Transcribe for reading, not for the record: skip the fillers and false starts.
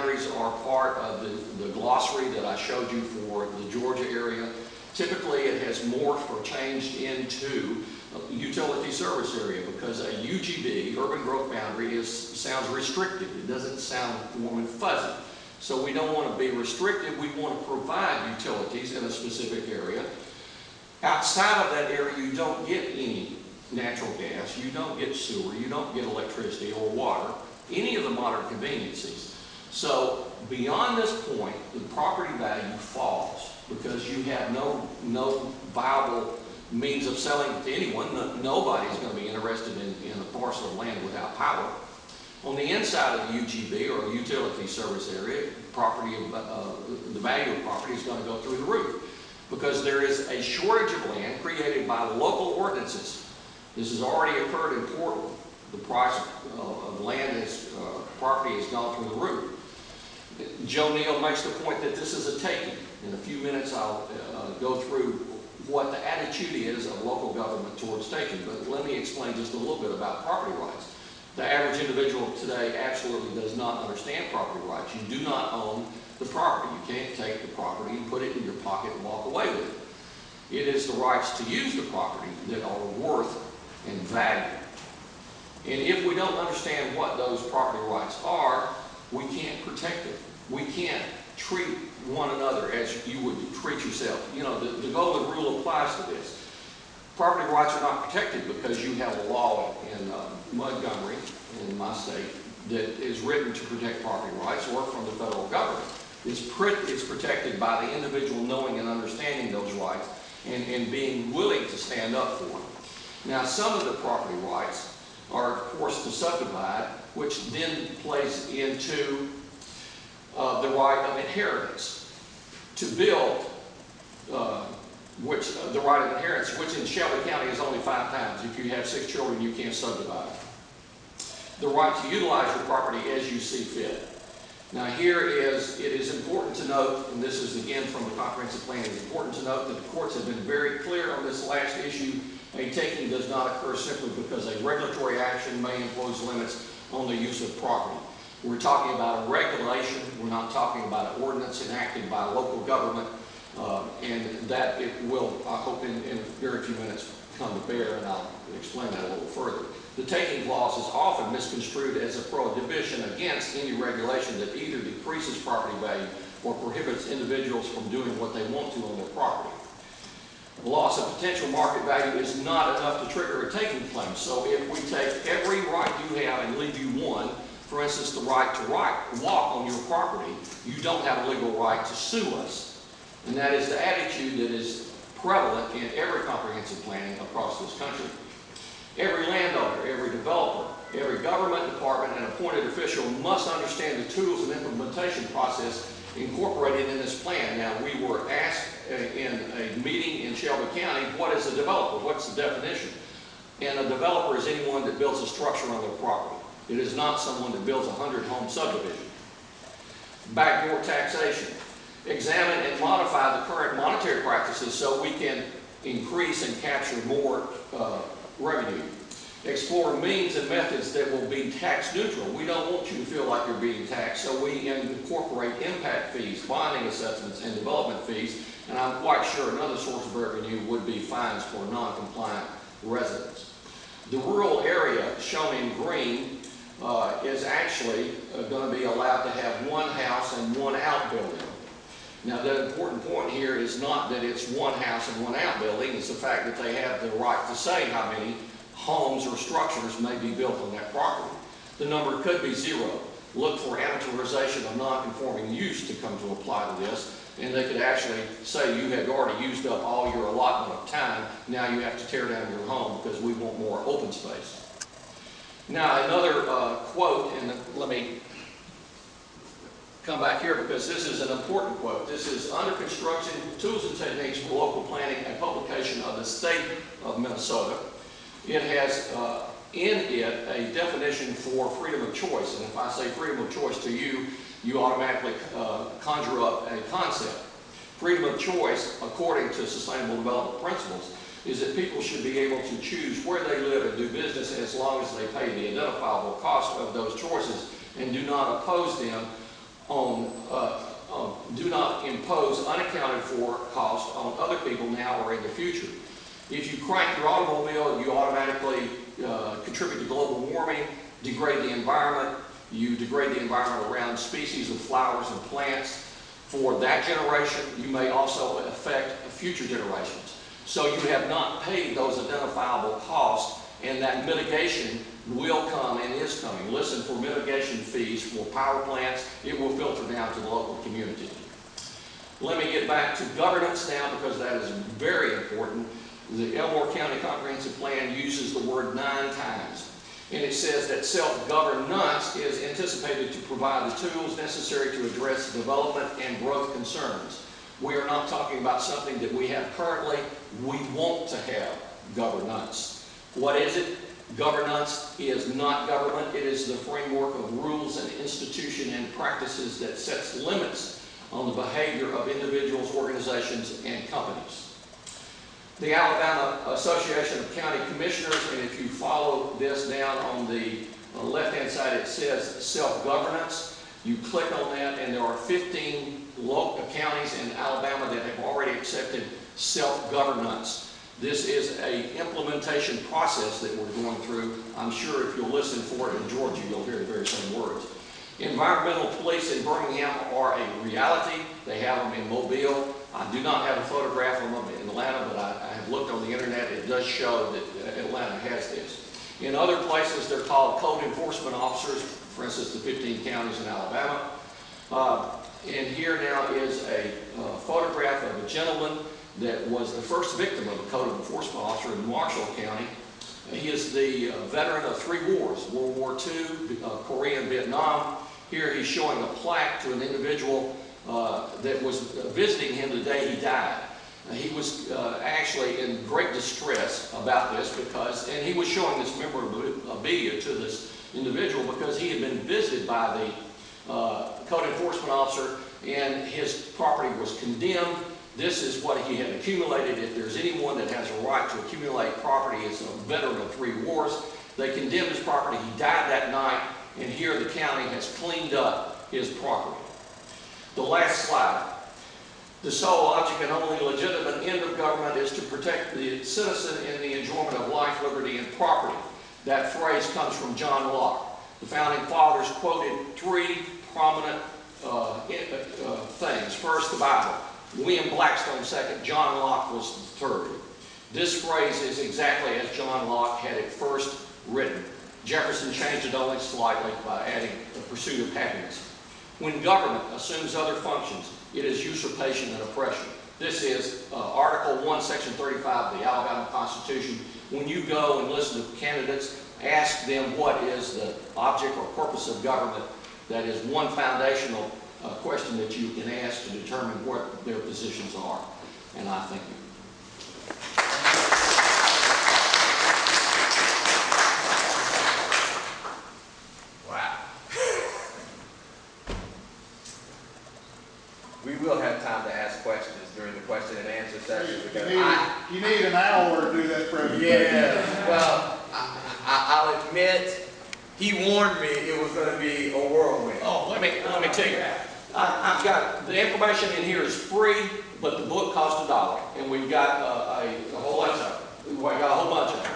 boundaries are part of the glossary that I showed you for the Georgia area. Typically, it has morphed or changed into a utility service area because a UGB, urban growth boundary, sounds restrictive. It doesn't sound warm and fuzzy. So we don't want to be restrictive. We want to provide utilities in a specific area. Outside of that area, you don't get any natural gas, you don't get sewer, you don't get electricity or water, any of the modern conveniences. So beyond this point, the property value falls because you have no viable means of selling it to anyone. Nobody's going to be interested in a parcel of land without power. On the inside of the UGB or utility service area, the value of property is going to go through the roof because there is a shortage of land created by local ordinances. This has already occurred in Portland. The price of land property has gone through the roof. Joe Neal makes the point that this is a taking. In a few minutes, I'll go through what the attitude is of local government towards taking. But let me explain just a little bit about property rights. The average individual today absolutely does not understand property rights. You do not own the property. You can't take the property and put it in your pocket and walk away with it. It is the rights to use the property that are worth and value. And if we don't understand what those property rights are, we can't protect them. We can't treat one another as you would treat yourself. You know, the golden rule applies to this. Property rights are not protected because you have a law in Montgomery, in my state, that is written to protect property rights or from the federal government. It's protected by the individual knowing and understanding those rights and being willing to stand up for them. Now, some of the property rights are, of course, to subdivide, which then plays into the right of inheritance. To build, the right of inheritance, which in Shelby County is only 5 times. If you have 6 children, you can't subdivide. The right to utilize your property as you see fit. Now it is important to note, and this is again from the comprehensive plan, it's important to note that the courts have been very clear on this last issue. A taking does not occur simply because a regulatory action may impose limits on the use of property. We're talking about a regulation, we're not talking about an ordinance enacted by local government, and that it will, I hope in a very few minutes, come to bear, and I'll explain that a little further. The taking clause is often misconstrued as a prohibition against any regulation that either decreases property value or prohibits individuals from doing what they want to on their property. The loss of potential market value is not enough to trigger a taking claim. So if we take every right you have and leave you one, for instance, the right to walk on your property, you don't have a legal right to sue us. And that is the attitude that is prevalent in every comprehensive planning across this country. Every landowner, every developer, every government department and appointed official must understand the tools and implementation process incorporated in this plan. Now, we were asked in a meeting in Shelby County, what is a developer? What's the definition? And a developer is anyone that builds a structure on their property. It is not someone that builds a 100-home subdivision. Backdoor taxation. Examine and modify the current monetary practices so we can increase and capture more revenue. Explore means and methods that will be tax neutral. We don't want you to feel like you're being taxed, so we incorporate impact fees, bonding assessments, and development fees. And I'm quite sure another source of revenue would be fines for non-compliant residents. The rural area shown in green is actually going to be allowed to have one house and one outbuilding. Now, the important point here is not that it's one house and one outbuilding, it's the fact that they have the right to say how many homes or structures may be built on that property. The number could be 0. Look for amortization of non-conforming use to come to apply to this, and they could actually say you have already used up all your allotment of time, now you have to tear down your home because we want more open space. Now, another quote, and let me come back here because this is an important quote. This is Under Construction, Tools and Techniques for Local Planning, a publication of the state of Minnesota. It has in it a definition for freedom of choice. And if I say freedom of choice to you, you automatically conjure up a concept. Freedom of choice, according to sustainable development principles, is that people should be able to choose where they live and do business as long as they pay the identifiable cost of those choices and do not oppose them do not impose unaccounted for costs on other people now or in the future. If you crank your automobile, you automatically contribute to global warming, degrade the environment. You degrade the environment around species of flowers and plants. For that generation, you may also affect future generations. So you have not paid those identifiable costs, and that mitigation will come and is coming. Listen for mitigation fees for power plants. It will filter down to the local community. Let me get back to governance now, because that is very important. The Elmore County Comprehensive Plan uses the word 9 times. And it says that self-governance is anticipated to provide the tools necessary to address development and growth concerns. We are not talking about something that we have currently. We want to have governance. What is it? Governance is not government. It is the framework of rules and institution and practices that sets limits on the behavior of individuals, organizations, and companies. The Alabama Association of County Commissioners, and if you follow this down on the left-hand side, it says self-governance. You click on that, and there are 15 local counties in Alabama that have already accepted self-governance. This is an implementation process that we're going through. I'm sure if you'll listen for it in Georgia, you'll hear the very same words. Environmental police in Birmingham are a reality. They have them in Mobile. I do not have a photograph of them in Atlanta, but I have looked on the internet. It does show that Atlanta has this. In other places, they're called code enforcement officers, for instance, the 15 counties in Alabama. And here now is a photograph of a gentleman that was the first victim of a code enforcement officer in Marshall County. He is the veteran of 3 wars, World War II, Korea, and Vietnam. Here he's showing a plaque to an individual that was visiting him the day he died. He was actually in great distress about this because, and he was showing this memorabilia to this individual because he had been visited by the code enforcement officer and his property was condemned. This is what he had accumulated. If there's anyone that has a right to accumulate property as a veteran of 3 wars, they condemned his property. He died that night, and here the county has cleaned up his property. The last slide. The sole object and only legitimate end of government is to protect the citizen in the enjoyment of life, liberty, and property. That phrase comes from John Locke. The founding fathers quoted 3 prominent things. First, the Bible. William Blackstone second, John Locke was the third. This phrase is exactly as John Locke had it first written. Jefferson changed it only slightly by adding the pursuit of happiness. When government assumes other functions, it is usurpation and oppression. This is Article 1, Section 35 of the Alabama Constitution. When you go and listen to candidates, ask them what is the object or purpose of government. That is one foundational question that you can ask to determine what their positions are. And I thank you. Wow. We will have time to ask questions during the question and answer session. You need an hour to do that presentation. Yeah, well, I'll admit, he warned me it was going to be a whirlwind. Oh, let me tell you. I've got, the information in here is free, but the book costs $1. And we've got a whole bunch of them. We've got a whole bunch of them.